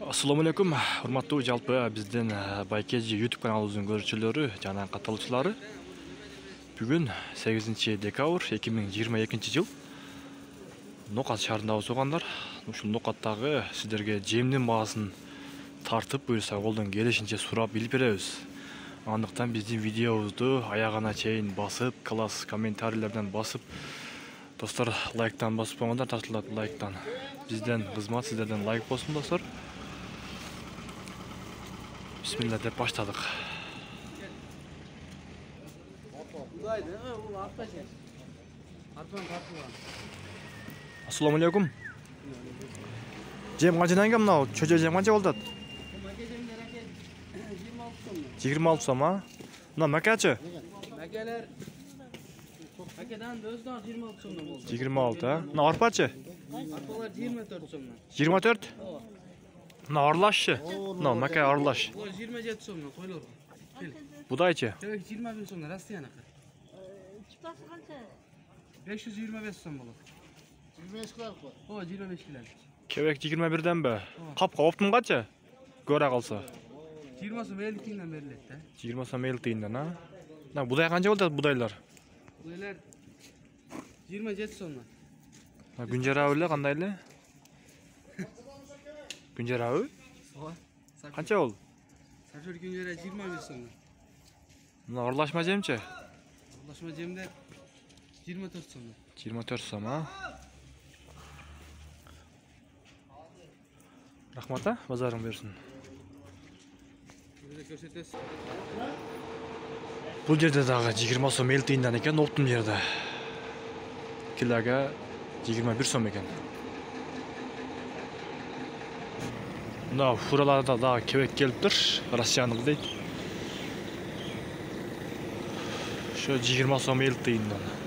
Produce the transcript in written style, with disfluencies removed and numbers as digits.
Assalamu alaikum. Урматтуу жалпы биздин Байкежи YouTube каналыбыздын көрүүчүлөрү жана катталуучулары. Бүгүн 8 декабрь 2022 жыл. Нокат шаарындагы суугандар. Ушул Нокаттагы сиздерге жемдин баасын тартып, буюрса колдон келишинче сурап билип беребиз. Андыктан биздин видеобузду аягына чейин басып, класс комментарийлерден басып, достор лайктан басып койгондар тартылат лайктан. Бизден кызмат сиздерден лайк болсун достор. Bismillah деп баштадык. Assalamu alaikum. Жем канчадан келген мынау? Чөчө жем канча болот? 26 сом, а? Мына макачы? Макалар макадан өзүнөн 26 сомдон болду. 26, а? Мына арпачы? Арпалар 24 сомдон. 24? Мына аралашчы? Мына мака аралаш. Ой 27 сомдон койлор. Кел. Будайчы? Керек 21 сомдон Россияныкы. Чипасы канча? 525 сом болот. 25 кило. О, 25 кило. Кебек 21ден бе? Капка оптун канча? Көрө калса. 20 сом 50 тиңден берилет да. 20 сом 50 тиңден, а? Мына будай канча болот будайлар? Будайлар 27 сомдон. Күнжара эле кандай эле? Күнжарабы? Ооба. Канча бол? Сапжор күнжара 21 сомдон. Мына аралашма жемчи? Аралашма жемдер 24 сомдон. 24 сом, а? Рахмат, а? Базарың берсин. Бизде көрсөтөсүз. Бул жерде дагы 20 сом 50 тиңден экен, оптун жерде. Килога 21 сом экен. Мына фураларда дагы кебек келиптир, Россияныкы дейт. Ошо 20 сом 50 тиңден.